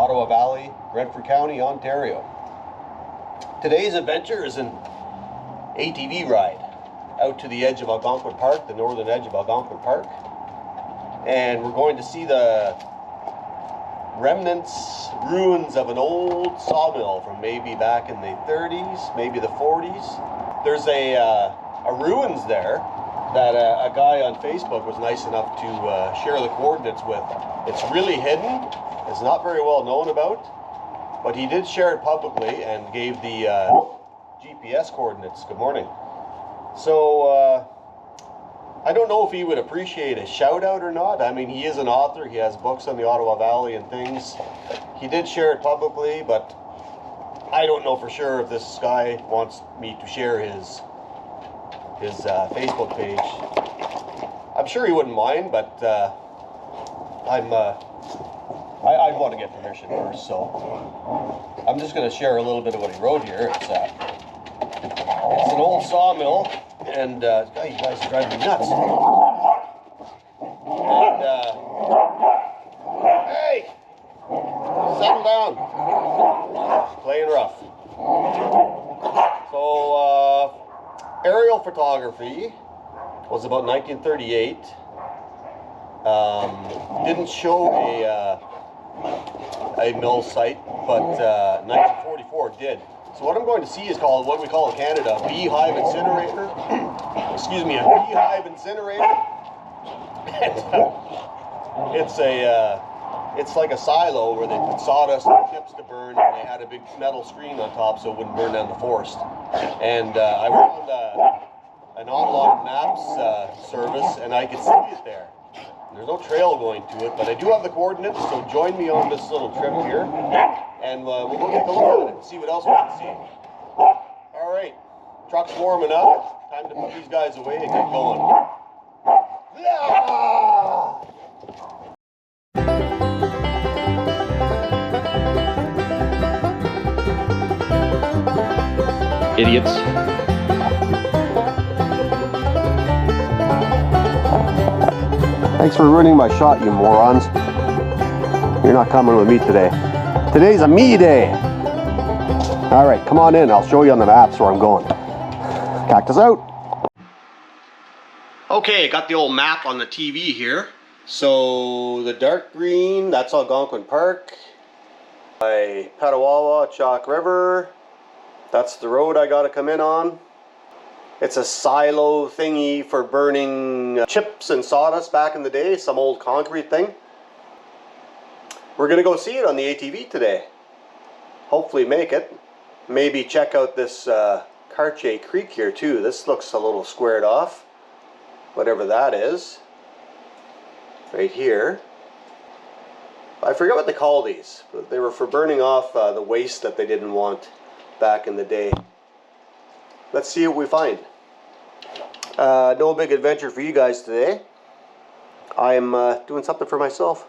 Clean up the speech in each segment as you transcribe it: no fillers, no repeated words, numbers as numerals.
Ottawa Valley, Brantford County, Ontario. Today's adventure is an ATV ride out to the edge of Algonquin Park, the northern edge of Algonquin Park. And we're going to see the remnants, ruins of an old sawmill from maybe back in the 30s, maybe the 40s. There's a ruins there that a guy on Facebook was nice enough to share the coordinates with. It's really hidden, it's not very well known about, but he did share it publicly and gave the GPS coordinates. Good morning. So I don't know if he would appreciate a shout out or not. I mean, he is an author, he has books on the Ottawa Valley and things. He did share it publicly, but I don't know for sure if this guy wants me to share his Facebook page. I'm sure he wouldn't mind, but I'd want to get permission first, so I'm just going to share a little bit of what he wrote here. It's an old sawmill, and you guys are driving me nuts. And hey, settle down. Playing rough. So aerial photography was about 1938. Didn't show a mill site, but 1944 did. So what I'm going to see is called, what we call in Canada, a Beehive Incinerator. Excuse me, a Beehive Incinerator. It's like a silo where they put sawdust and chips to burn, and they had a big metal screen on top so it wouldn't burn down the forest. And I found an online maps service, and I could see it there. There's no trail going to it, but I do have the coordinates, so join me on this little trip here, and we'll go take a look at it and see what else we can see. All right, truck's warming up. Time to put these guys away and get going. Idiots. Thanks for ruining my shot, you morons. You're not coming with me today. Today's a me day. All right, come on in. I'll show you on the maps where I'm going. Cactus out. Okay, got the old map on the TV here. So the dark green, that's Algonquin Park. By Petawawa, Chalk River. That's the road I gotta come in on. It's a silo thingy for burning chips and sawdust back in the day, some old concrete thing. We're gonna go see it on the ATV today. Hopefully make it. Maybe check out this Cartier Creek here too. This looks a little squared off, whatever that is. Right here. I forget what they call these, but they were for burning off the waste that they didn't want back in the day. Let's see what we find. No big adventure for you guys today. I'm doing something for myself.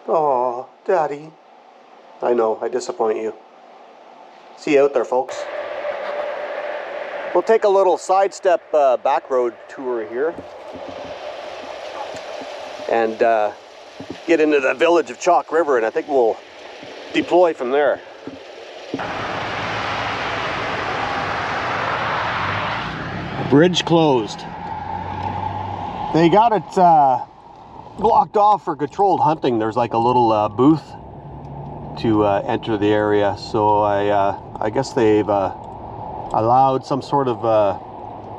Oh, Daddy. I know, I disappoint you. See you out there, folks. We'll take a little sidestep back road tour here. And get into the village of Chalk River, and I think we'll deploy from there. Bridge closed. They got it blocked off for controlled hunting. There's like a little booth to enter the area, so I guess they've allowed some sort of I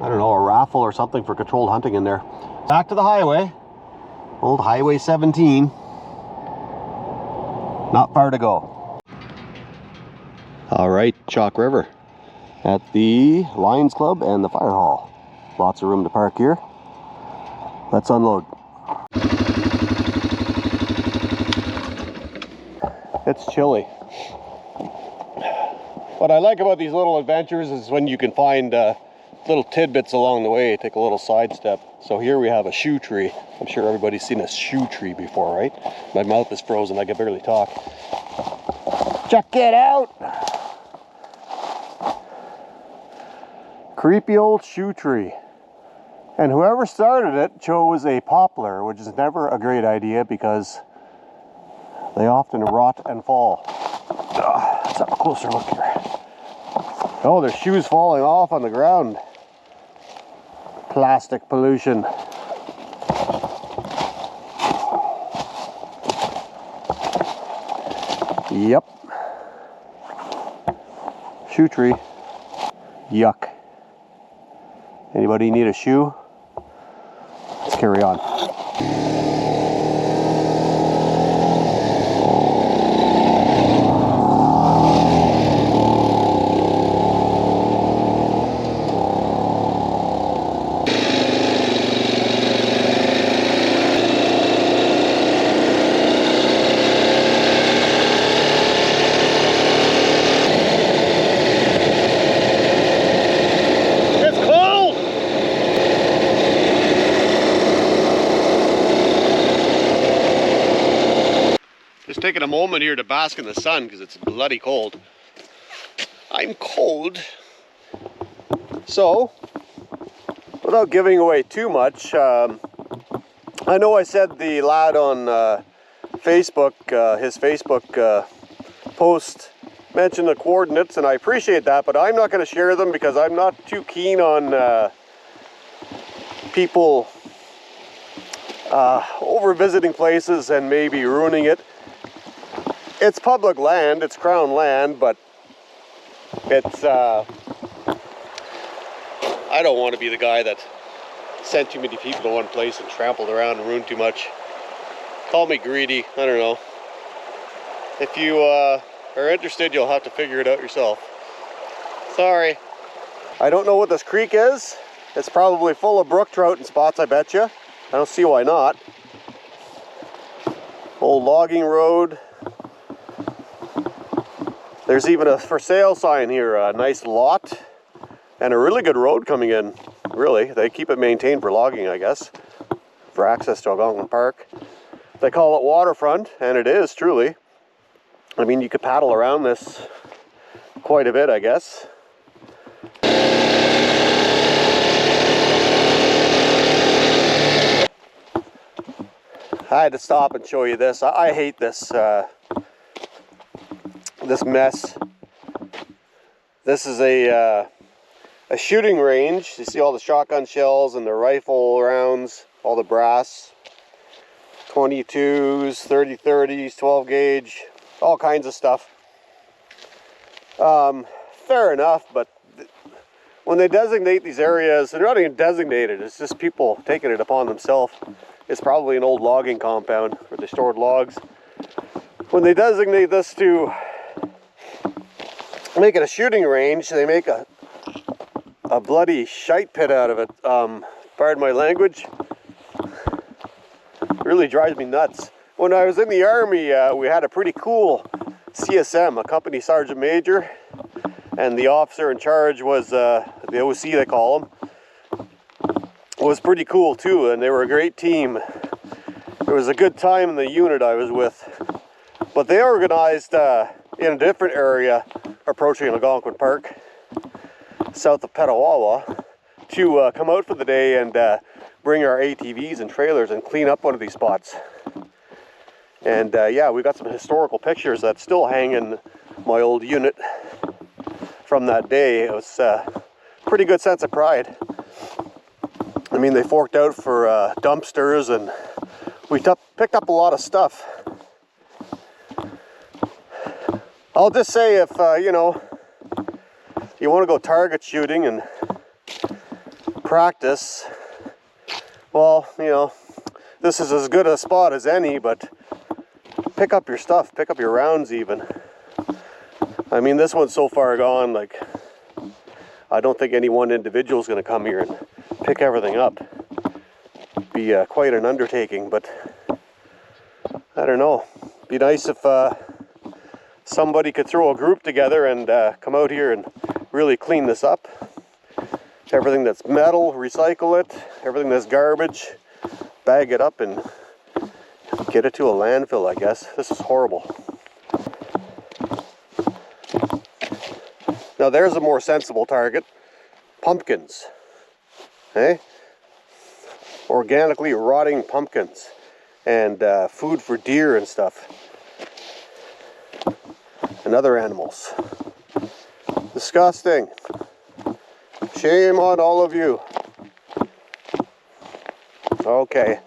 don't know, a raffle or something for controlled hunting in there. Back to the highway, old Highway 17. Not far to go. All right, Chalk River at the Lions Club and the Fire Hall. Lots of room to park here. Let's unload. It's chilly. What I like about these little adventures is when you can find little tidbits along the way. Take a little sidestep. So here we have a shoe tree. I'm sure everybody's seen a shoe tree before, right? My mouth is frozen, I can barely talk. Check it out! Creepy old shoe tree. And whoever started it chose a poplar, which is never a great idea because They often rot and fall. Let's have a closer look here. Oh, there's shoes falling off on the ground. Plastic pollution. Yep. Shoe tree. Yuck. Anybody need a shoe? Let's carry on. Just taking a moment here to bask in the sun because it's bloody cold. I'm cold. So, without giving away too much, I know I said the lad on Facebook, his Facebook post mentioned the coordinates, and I appreciate that, but I'm not going to share them because I'm not too keen on people over visiting places and maybe ruining it. It's public land, it's crown land, but it's, I don't want to be the guy that sent too many people to one place and trampled around and ruined too much. Call me greedy, I don't know. If you are interested, you'll have to figure it out yourself. Sorry. I don't know what this creek is. It's probably full of brook trout in spots, I bet you. I don't see why not. Old logging road. There's even a for sale sign here, a nice lot, and a really good road coming in. Really, they keep it maintained for logging, I guess, for access to Algonquin Park. They call it waterfront, and it is, truly. I mean, you could paddle around this quite a bit, I guess. I had to stop and show you this. I hate this. This mess. This is a shooting range. You see all the shotgun shells and the rifle rounds, all the brass, 22s, 30-30s, 12 gauge, all kinds of stuff. Fair enough, but when they designate these areas, they're not even designated. It's just people taking it upon themselves. It's probably an old logging compound where they stored logs. When they designate this to make it a shooting range, they make a bloody shite pit out of it. Pardon my language. Really drives me nuts. When I was in the army, we had a pretty cool CSM, a company sergeant major, and the officer in charge was the OC, they call him. Was pretty cool too, and they were a great team. It was a good time in the unit I was with. But they organized in a different area approaching Algonquin Park, south of Petawawa, to come out for the day and bring our ATVs and trailers and clean up one of these spots. And yeah, we got some historical pictures that still hang in my old unit from that day. It was a pretty good sense of pride. I mean, they forked out for dumpsters, and we picked up a lot of stuff. I'll just say, if you know, you want to go target shooting and practice, well, you know, this is as good a spot as any, but pick up your stuff, pick up your rounds even. I mean, this one's so far gone, like, I don't think any one individual is going to come here and pick everything up. Be quite an undertaking, but I don't know. Be nice if somebody could throw a group together and come out here and really clean this up. Everything that's metal, recycle it. Everything that's garbage, bag it up and get it to a landfill, I guess. This is horrible. Now there's a more sensible target. Pumpkins. Hey? Organically rotting pumpkins. And food for deer and stuff. and other animals. Disgusting. Shame on all of you. Okay.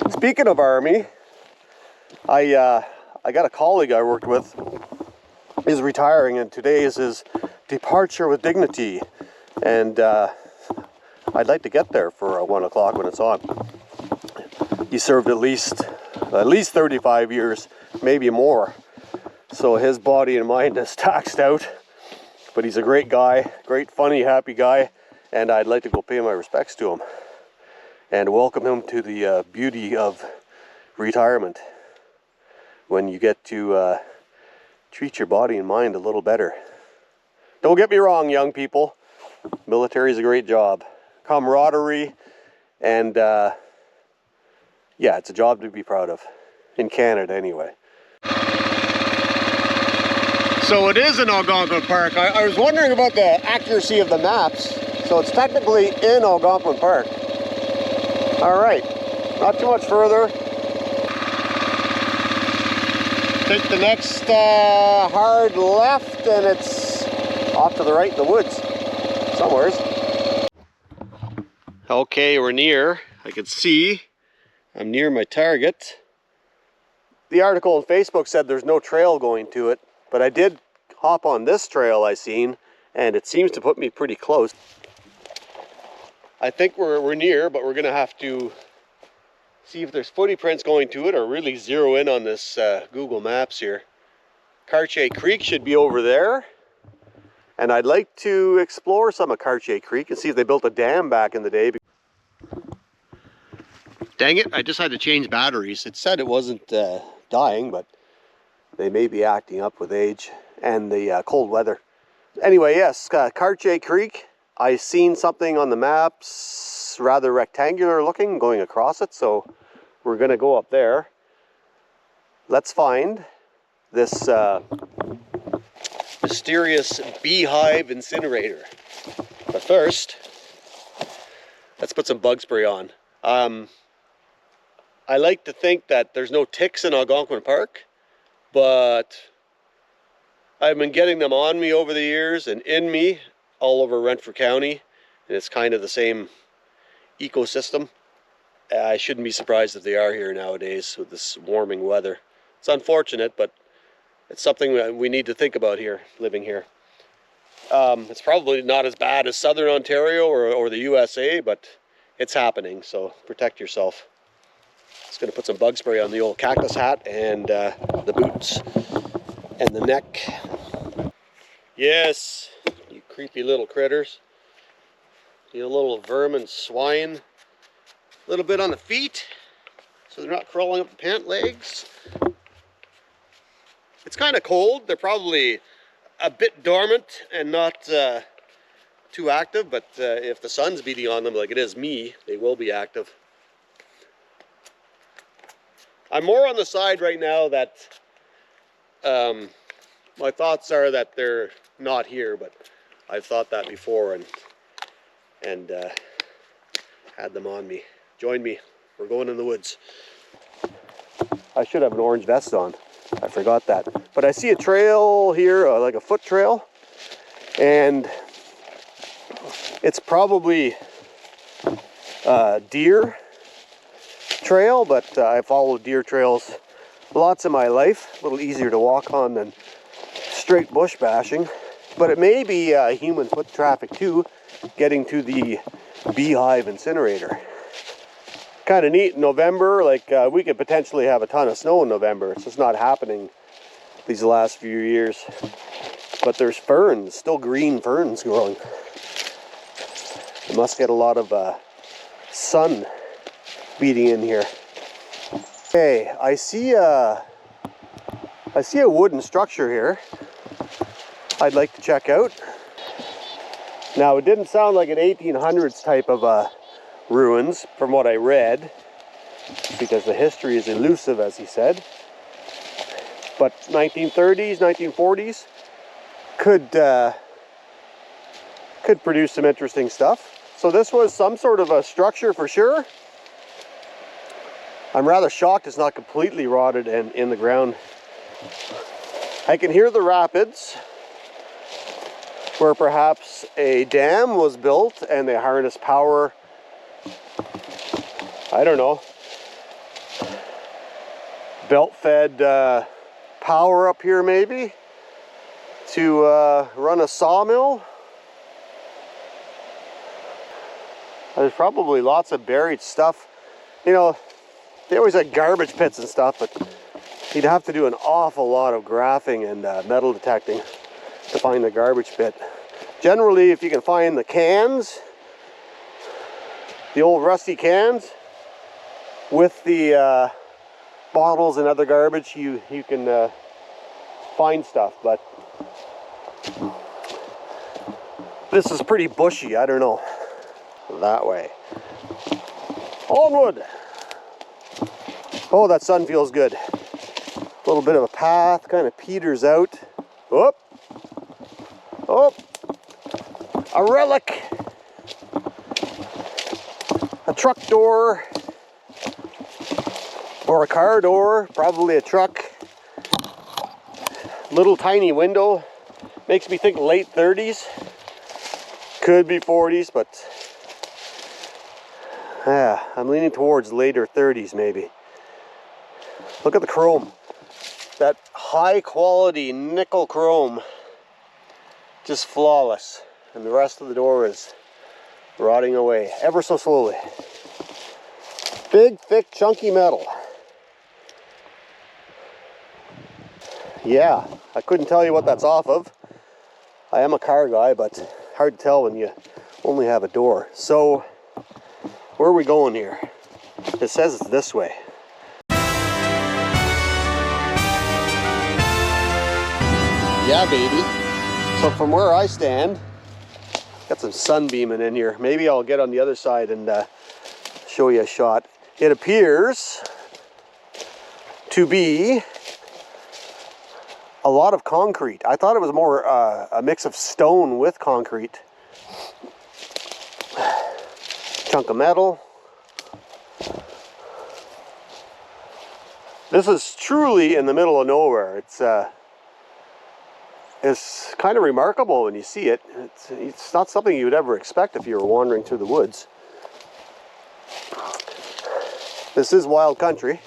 Speaking of army, I got a colleague I worked with. He's retiring, and today is his departure with dignity. And I'd like to get there for 1 o'clock when it's on. He served at least 35 years, maybe more. So his body and mind is taxed out. But he's a great guy, great, funny, happy guy. And I'd like to go pay my respects to him and welcome him to the beauty of retirement, when you get to treat your body and mind a little better. Don't get me wrong, young people. Military is a great job. Camaraderie, and yeah, it's a job to be proud of. In Canada, anyway. So it is in Algonquin Park. I was wondering about the accuracy of the maps. So it's technically in Algonquin Park. All right, not too much further. Take the next hard left, and it's off to the right in the woods, somewheres. Okay, we're near. I can see I'm near my target. The article on Facebook said there's no trail going to it, but I did hop on this trail I seen, and it seems to put me pretty close. I think we're near, but we're gonna have to see if there's footy prints going to it, or really zero in on this Google Maps here. Cartier Creek should be over there. And I'd like to explore some of Cartier Creek and see if they built a dam back in the day. Dang it, I just had to change batteries. It said it wasn't dying, but they may be acting up with age and the cold weather. Anyway, yes, Cartier Creek. I seen something on the maps, rather rectangular looking, going across it, so we're gonna go up there. Let's find this mysterious Beehive Incinerator. But first, let's put some bug spray on. I like to think that there's no ticks in Algonquin Park, but I've been getting them on me over the years and in me all over Renfrew County, and it's kind of the same ecosystem. I shouldn't be surprised if they are here nowadays with this warming weather. It's unfortunate, but it's something that we need to think about here, living here. It's probably not as bad as Southern Ontario or the USA, but it's happening, so protect yourself. Just gonna put some bug spray on the old cactus hat and the boots and the neck. Yes, you creepy little critters. You little vermin swine. A little bit on the feet, so they're not crawling up the pant legs. It's kind of cold. They're probably a bit dormant and not too active, but if the sun's beating on them like it is me, they will be active. I'm more on the side right now that my thoughts are that they're not here, but I've thought that before and had them on me. Join me. We're going in the woods. I should have an orange vest on. I forgot that. But I see a trail here, like a foot trail, and it's probably a deer trail, but I followed deer trails lots of my life. A little easier to walk on than straight bush bashing. But it may be human foot traffic too, getting to the Beehive Incinerator. Kind of neat in November, like we could potentially have a ton of snow in November. It's just not happening these last few years. But there's ferns, still green ferns growing. It must get a lot of sun beating in here. Okay, I see a wooden structure here I'd like to check out. Now, it didn't sound like an 1800s type of ruins from what I read, because the history is elusive, as he said. But 1930s, 1940s could produce some interesting stuff. So this was some sort of a structure for sure. I'm rather shocked it's not completely rotted and in the ground. I can hear the rapids where perhaps a dam was built and they harness power. I don't know. Belt-fed power up here maybe to run a sawmill. There's probably lots of buried stuff. You know, they always had garbage pits and stuff, but you'd have to do an awful lot of graphing and metal detecting to find the garbage pit. Generally, if you can find the cans, the old rusty cans, with the bottles and other garbage, you can find stuff, but this is pretty bushy. I don't know. That way. Onward! Oh, that sun feels good. A little bit of a path, kind of peters out. Oh! Oh! A relic! A truck door. Or a car door, probably a truck. Little tiny window. Makes me think late 30s. Could be 40s, but yeah, I'm leaning towards later 30s maybe. Look at the chrome. That high quality nickel chrome. Just flawless. And the rest of the door is rotting away ever so slowly. Big, thick, chunky metal. Yeah, I couldn't tell you what that's off of. I am a car guy, but hard to tell when you only have a door. So, where are we going here? It says it's this way. Yeah, baby. So from where I stand, got some sun beaming in here. Maybe I'll get on the other side and show you a shot. It appears to be a lot of concrete. I thought it was more a mix of stone with concrete. Chunk of metal. This is truly in the middle of nowhere. It's kind of remarkable when you see it. It's not something you would ever expect if you were wandering through the woods. This is wild country.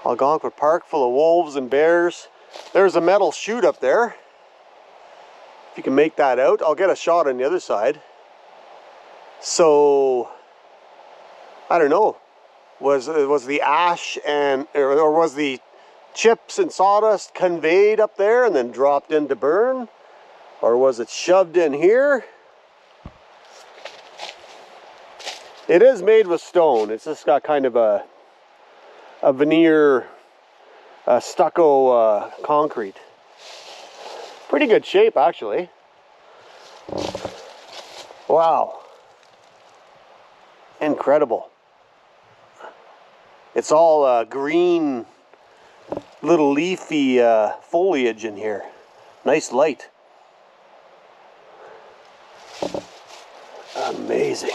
Algonquin Park full of wolves and bears. There's a metal chute up there. If you can make that out, I'll get a shot on the other side. So, I don't know. Was the ash or was the chips and sawdust conveyed up there and then dropped in to burn? Or was it shoved in here? It is made with stone. It's just got kind of a veneer, stucco concrete. Pretty good shape, actually. Wow. Incredible. It's all green, little leafy foliage in here. Nice light. Amazing.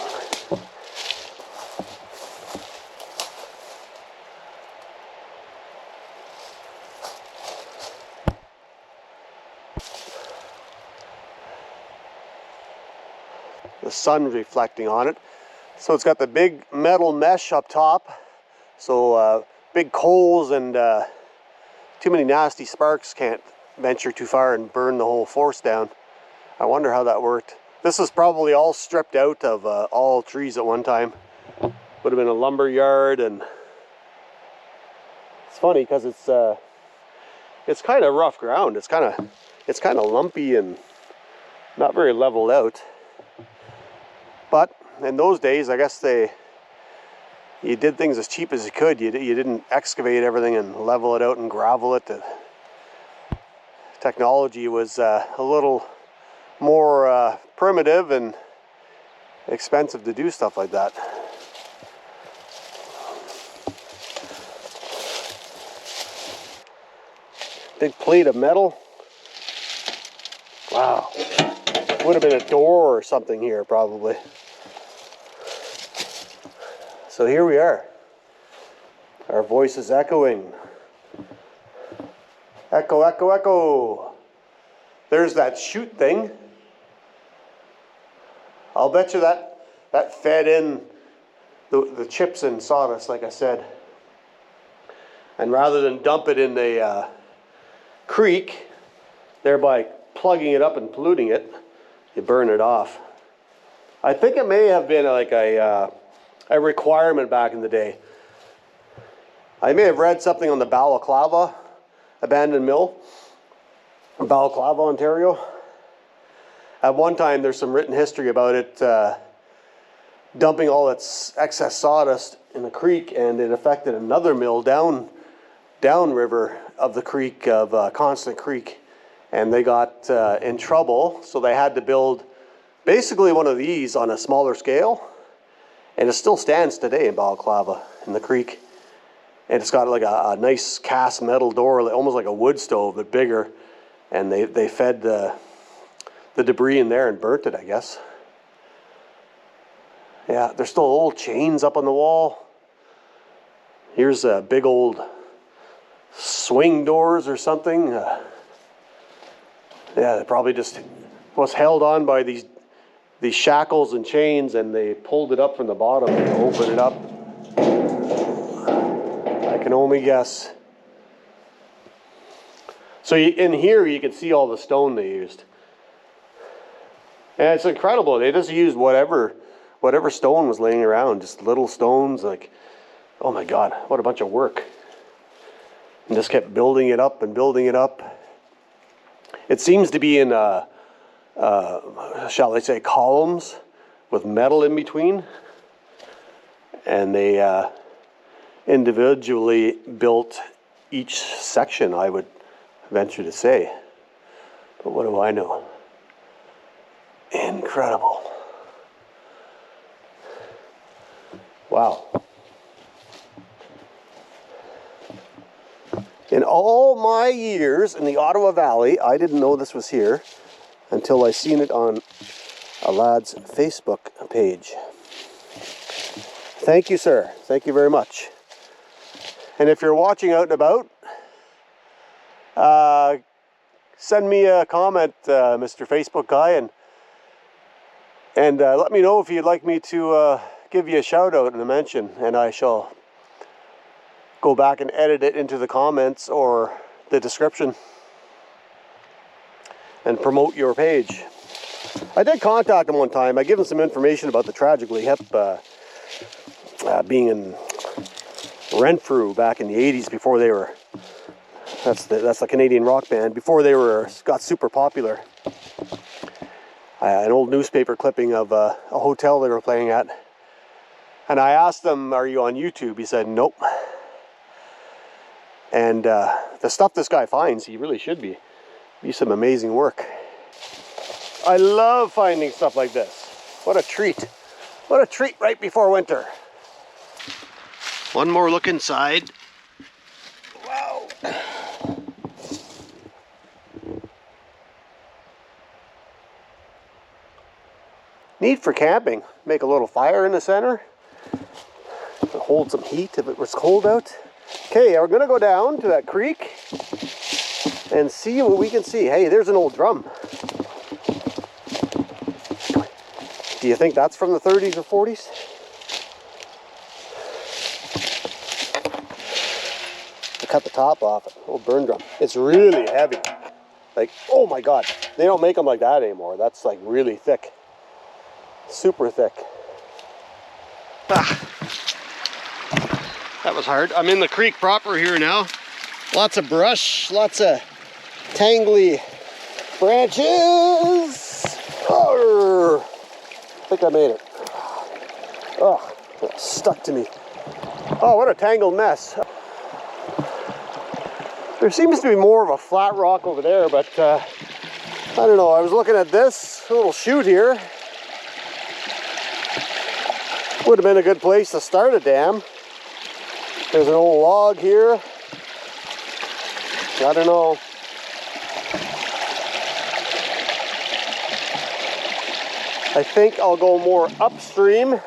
The sun reflecting on it. So it's got the big metal mesh up top. So big coals and too many nasty sparks can't venture too far and burn the whole forest down. I wonder how that worked. This is probably all stripped out of all trees at one time. Would have been a lumber yard, and it's funny because it's kind of rough ground. It's kind of lumpy and not very leveled out. But in those days, I guess you did things as cheap as you could. You didn't excavate everything and level it out and gravel it. The technology was a little more primitive and expensive to do stuff like that. Big plate of metal. Wow. Would have been a door or something here, probably. So here we are. Our voices echoing Echo, echo, echo. There's that chute thing. I'll bet you that fed in the chips and sawdust, like I said. And rather than dump it in the creek, thereby plugging it up and polluting it, you burn it off. I think it may have been like a requirement back in the day. I may have read something on the Balaclava abandoned mill, Balaclava, Ontario. At one time, there's some written history about it dumping all its excess sawdust in the creek, and it affected another mill downriver of the creek, of Constant Creek, and they got in trouble, so they had to build basically one of these on a smaller scale, and it still stands today in Balaclava in the creek. And it's got like a nice cast metal door, almost like a wood stove, but bigger. And they fed the debris in there and burnt it, I guess. Yeah, there's still old chains up on the wall. Here's a big old swing doors or something. Yeah, they probably just was held on by these shackles and chains, and they pulled it up from the bottom and opened it up. I can only guess. So in here you can see all the stone they used. And it's incredible. They just used whatever stone was laying around, just little stones. Like, oh my God, what a bunch of work. And just kept building it up and building it up. It seems to be in, shall I say, columns with metal in between. And they individually built each section, I would venture to say. But what do I know? Incredible. Wow. In all my years in the Ottawa Valley, I didn't know this was here until I seen it on a lad's Facebook page. Thank you, sir. Thank you very much. And if you're watching out and about, send me a comment, Mr. Facebook guy, and let me know if you'd like me to give you a shout out and a mention, and I shall go back and edit it into the comments or the description and promote your page. I did contact him one time. I gave him some information about the Tragically Hip being in Renfrew back in the 80s, before they were, that's the Canadian rock band, before they got super popular. An old newspaper clipping of a hotel they were playing at. And I asked him, are you on YouTube? He said, nope. And the stuff this guy finds, he really should be some amazing work. I love finding stuff like this. What a treat. What a treat right before winter. One more look inside. Wow. Neat for camping. Make a little fire in the center. Hold some heat if it was cold out. Okay, we're gonna go down to that creek and see what we can see. Hey, there's an old drum. Do you think that's from the 30s or 40s? I cut the top off it. Old burn drum. It's really heavy. Like, oh my God. They don't make them like that anymore. That's like really thick. Super thick. Ah. That was hard. I'm in the creek proper here now. Lots of brush, lots of tangly branches. Arr. I think I made it. Oh, it stuck to me. Oh, what a tangled mess. There seems to be more of a flat rock over there, but I don't know. I was looking at this little chute here. Would have been a good place to start a dam. There's an old log here. I don't know. I think I'll go more upstream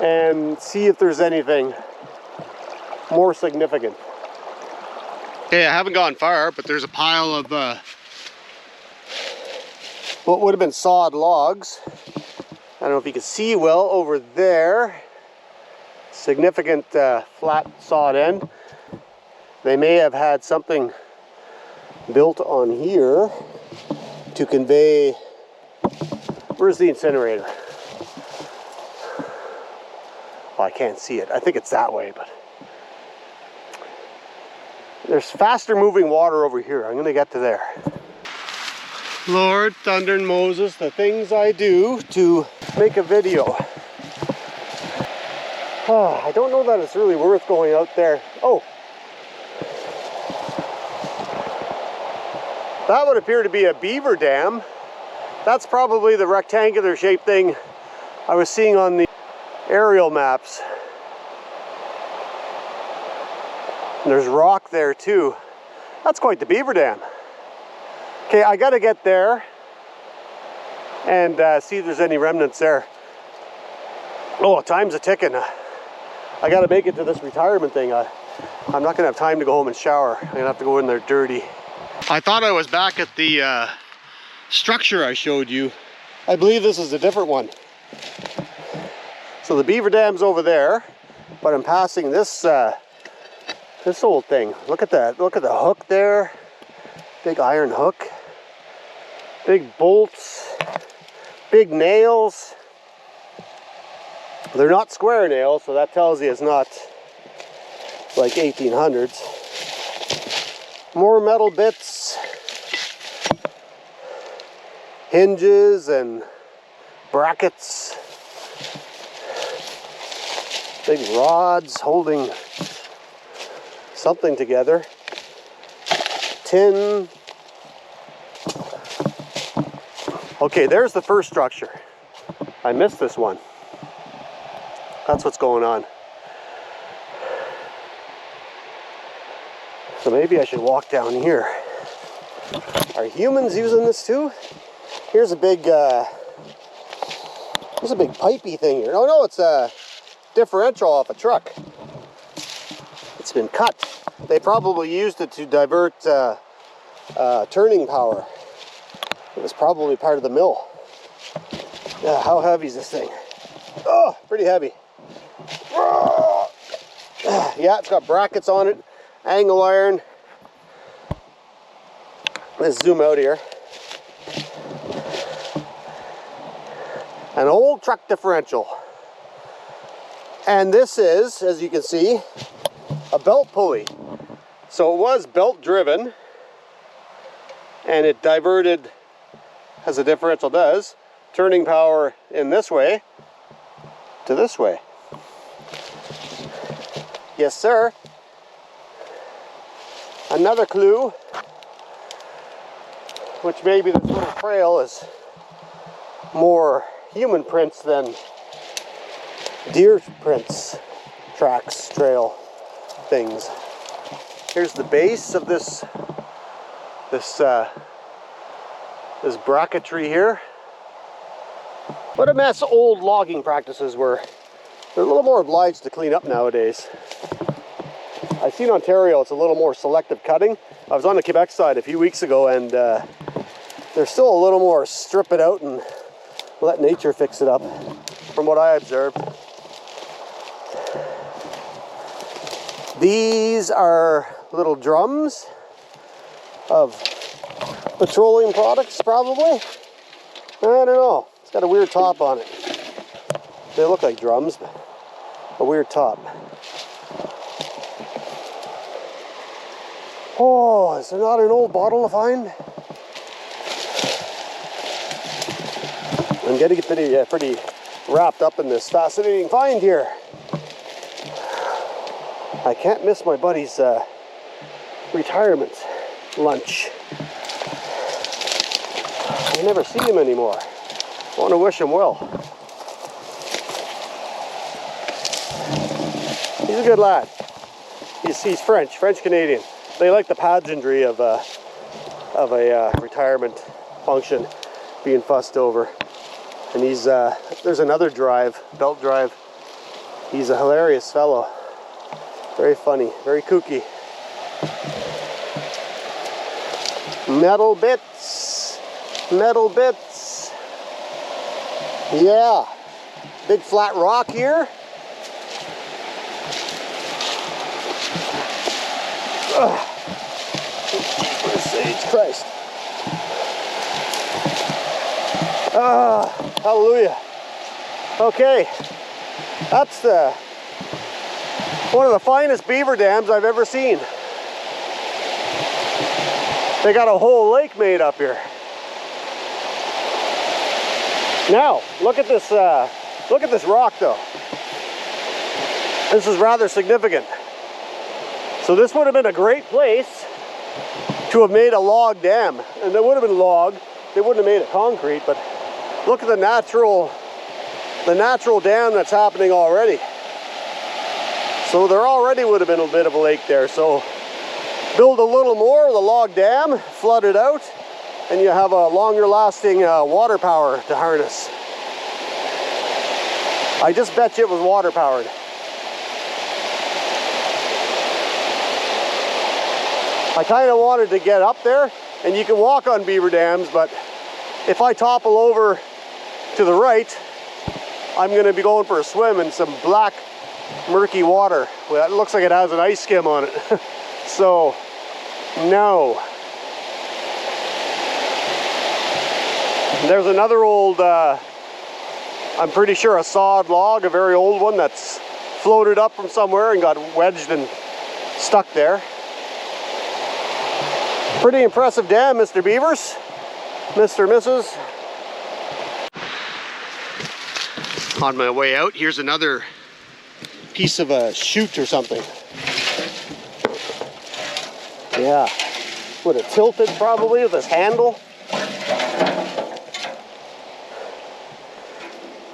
and see if there's anything more significant. Okay, I haven't gone far, but there's a pile of what would have been sawed logs. I don't know if you can see well over there. Significant flat sawed end. They may have had something built on here to convey. Where's the incinerator? Well, I can't see it. I think it's that way, but there's faster moving water over here. I'm gonna get to there. Lord, thunder and Moses, the things I do to make a video. Oh, I don't know that it's really worth going out there. Oh, that would appear to be a beaver dam. That's probably the rectangular shaped thing I was seeing on the aerial maps. And there's rock there too. That's quite the beaver dam. Okay, I gotta get there and see if there's any remnants there. Oh, time's a ticking. I gotta make it to this retirement thing. I'm not gonna have time to go home and shower. I'm gonna have to go in there dirty. I thought I was back at the structure I showed you. I believe this is a different one. So the beaver dam's over there, but I'm passing this this old thing. Look at that. Look at the hook there. Big iron hook. Big bolts. Big nails. They're not square nails, so that tells you it's not like 1800s. More metal bits. Hinges and brackets. Big rods holding something together. Tin. Okay, there's the first structure. I missed this one. That's what's going on. So maybe I should walk down here. Are humans using this too? Here's a big pipey thing here. Oh no, it's a differential off a truck. It's been cut. They probably used it to divert turning power. It was probably part of the mill. Yeah, how heavy is this thing? Oh, pretty heavy. Yeah, it's got brackets on it, angle iron. Let's zoom out here. An old truck differential. And this is, as you can see, a belt pulley. So it was belt driven, and it diverted, as a differential does, turning power in this way to this way. Yes, sir. Another clue, which maybe this little trail is more human prints than deer prints, tracks, trail things. Here's the base of this bracketry here. What a mess old logging practices were. They're a little more obliged to clean up nowadays. I've seen Ontario, it's a little more selective cutting. I was on the Quebec side a few weeks ago, and they're still a little more strip it out and let nature fix it up, from what I observed. These are little drums of petroleum products, probably. I don't know. It's got a weird top on it. They look like drums, but a weird top. Oh, is there not an old bottle to find? I'm getting pretty wrapped up in this fascinating find here. I can't miss my buddy's retirement lunch. I never see him anymore. I want to wish him well. He's a good lad. He's French-Canadian. They like the pageantry of a retirement function being fussed over. And he's there's another belt drive. He's a hilarious fellow. Very funny, very kooky. Metal bits. Metal bits. Yeah. Big flat rock here. Jesus Christ. Hallelujah. Okay. That's one of the finest beaver dams I've ever seen. They got a whole lake made up here. Now, look at this rock though. This is rather significant. So this would have been a great place to have made a log dam. And it would have been log. They wouldn't have made it concrete, but look at the natural dam that's happening already. So there already would have been a bit of a lake there. So build a little more of the log dam, flood it out, and you have a longer lasting water power to harness. I just bet you it was water powered. I kind of wanted to get up there, and you can walk on beaver dams, but if I topple over to the right, I'm going to be going for a swim in some black, murky water. Well, it looks like it has an ice skim on it. So, no. There's another old, I'm pretty sure a sawed log, a very old one that's floated up from somewhere and got wedged and stuck there. Pretty impressive dam, Mr. Beavers, Mr. Mrs. On my way out, here's another piece of a chute or something. Yeah, would have tilted probably with this handle.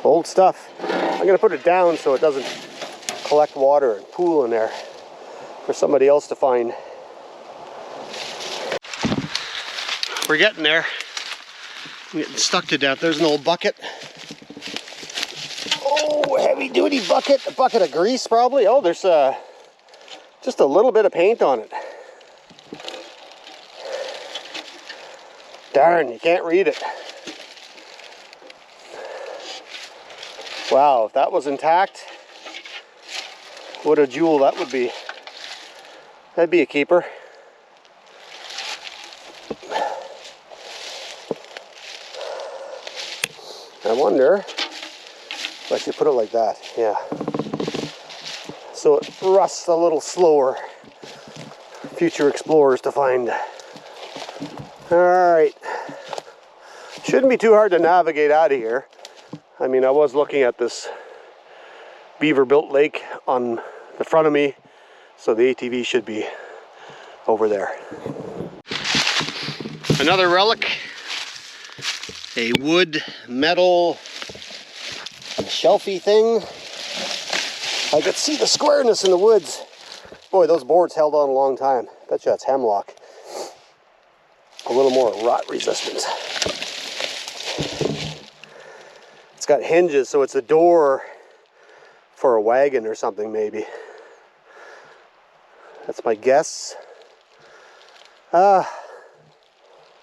Old stuff. I'm gonna put it down so it doesn't collect water and pool in there for somebody else to find. We're getting there. I'm getting stuck to death. There's an old bucket. Oh, heavy duty bucket. A bucket of grease probably. Oh, there's just a little bit of paint on it. Darn, you can't read it. Wow, if that was intact, what a jewel that would be. That'd be a keeper. I wonder if I should put it like that. Yeah. So it rusts a little slower. Future explorers to find. Alright. Shouldn't be too hard to navigate out of here. I mean, I was looking at this beaver built lake on the front of me, so the ATV should be over there. Another relic. A wood metal shelfie thing. I could see the squareness in the woods. Boy, those boards held on a long time. Bet you that's hemlock. A little more rot resistant. It's got hinges, so it's a door for a wagon or something maybe. That's my guess. I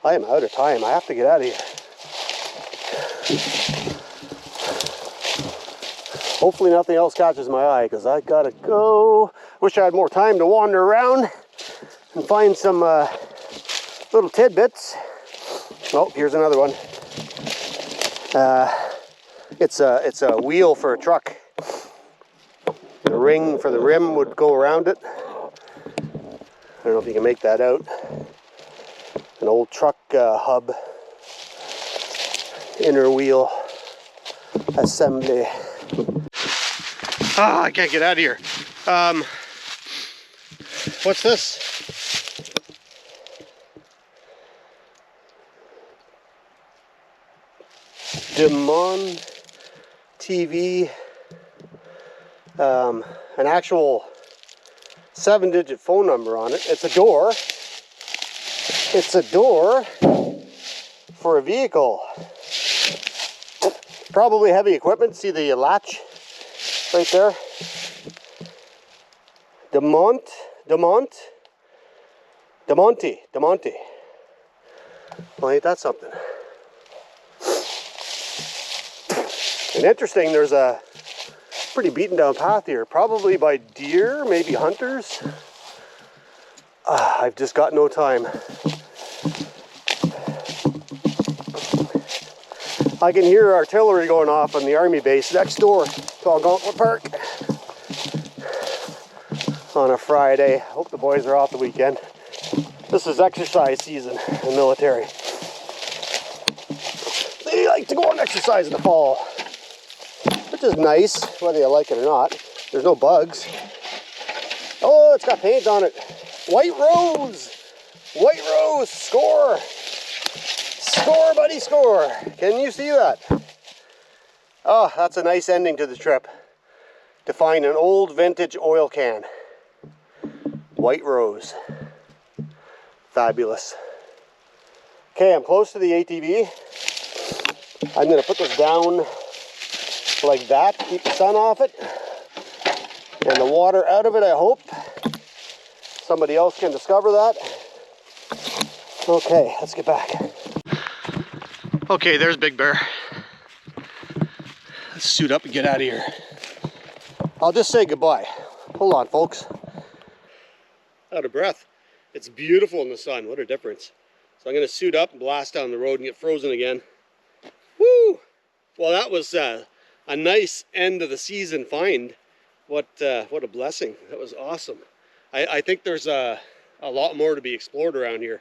am out of time. I have to get out of here. Hopefully nothing else catches my eye, because I gotta go. Wish I had more time to wander around and find some little tidbits. Oh, here's another one. It's a wheel for a truck. The ring for the rim would go around it. I don't know if you can make that out. An old truck hub. Inner wheel assembly. I can't get out of here. What's this? Demon TV. An actual 7-digit phone number on it. It's a door. It's a door for a vehicle. Probably heavy equipment. See the latch right there? DeMonte. Well, ain't that something? And interesting, there's a pretty beaten down path here, probably by deer, maybe hunters. I've just got no time. I can hear artillery going off on the army base next door to Algonquin Park on a Friday. Hope the boys are off the weekend. This is exercise season in the military. They like to go on exercise in the fall, which is nice, whether you like it or not. There's no bugs. Oh, it's got paint on it. White rose! White rose! Score! Score, buddy, score! Can you see that? Oh, that's a nice ending to the trip. To find an old vintage oil can. White rose. Fabulous. Okay, I'm close to the ATV. I'm going to put this down like that to keep the sun off it. And the water out of it, I hope. Somebody else can discover that. Okay, let's get back. Okay, there's Big Bear. Let's suit up and get out of here. I'll just say goodbye. Hold on, folks. Out of breath. It's beautiful in the sun. What a difference. So I'm going to suit up and blast down the road and get frozen again. Woo! Well, that was a nice end of the season find. What a blessing. That was awesome. I think there's a lot more to be explored around here.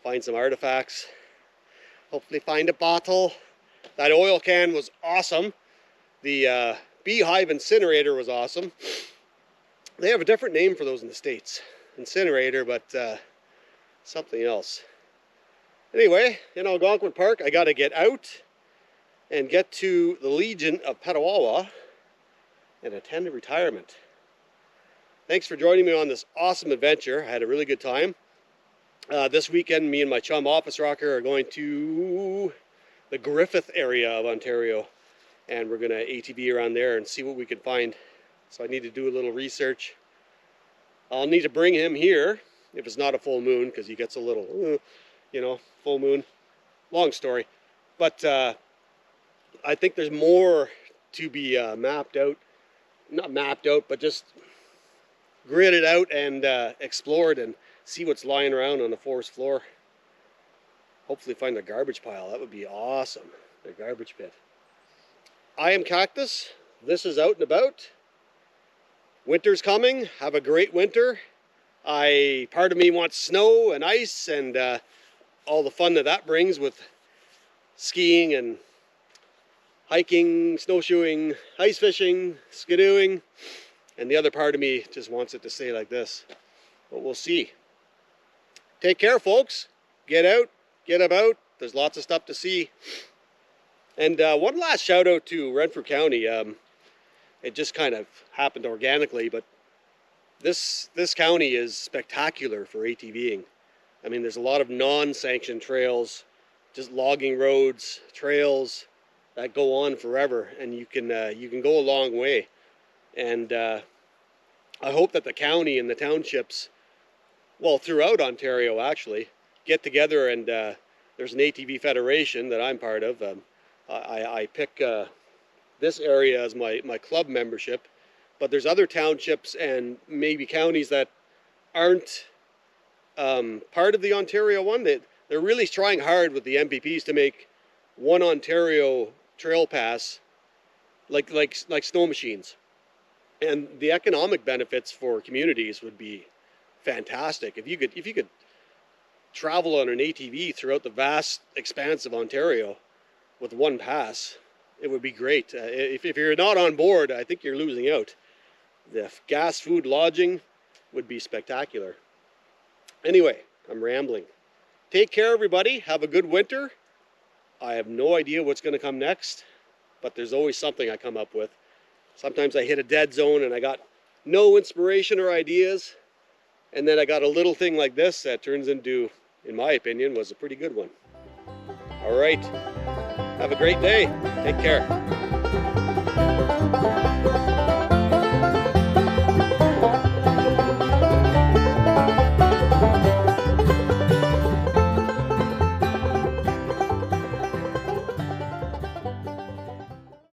Find some artifacts. Hopefully find a bottle. That oil can was awesome. The Beehive Incinerator was awesome. They have a different name for those in the States. Incinerator, but something else. Anyway, in Algonquin Park, I got to get out and get to the Legion of Petawawa and attend a retirement. Thanks for joining me on this awesome adventure. I had a really good time. This weekend, me and my chum Office Rocker are going to the Griffith area of Ontario, and we're going to ATV around there and see what we can find. So I need to do a little research. I'll need to bring him here if it's not a full moon, because he gets a little, you know, full moon. Long story. But I think there's more to be mapped out. Not mapped out, but just gridded out and explored and see what's lying around on the forest floor. Hopefully find a garbage pile. That would be awesome. The garbage pit. I am Cactus. This is Out and About. Winter's coming. Have a great winter. Part of me wants snow and ice and all the fun that brings with skiing and hiking, snowshoeing, ice fishing, skidooing. And the other part of me just wants it to stay like this. But we'll see. Take care, folks. Get out, get about. There's lots of stuff to see. And one last shout out to Renfrew County. It just kind of happened organically, but this county is spectacular for ATVing. I mean, there's a lot of non-sanctioned trails, just logging roads, trails that go on forever, and you can go a long way. And I hope that the county and the townships, well, throughout Ontario actually, get together and there's an ATV federation that I'm part of. I pick this area as my club membership, but there's other townships and maybe counties that aren't part of the Ontario one. They're really trying hard with the MPPs to make one Ontario trail pass like snow machines. And the economic benefits for communities would be fantastic. If you could travel on an ATV throughout the vast expanse of Ontario with one pass, it would be great. If you're not on board, I think you're losing out. The gas, food, lodging would be spectacular. Anyway, I'm rambling. Take care, everybody. Have a good winter. I have no idea what's going to come next, but there's always something I come up with. Sometimes I hit a dead zone and I got no inspiration or ideas, and then I got a little thing like this that turns into, in my opinion, was a pretty good one. All right. Have a great day. Take care.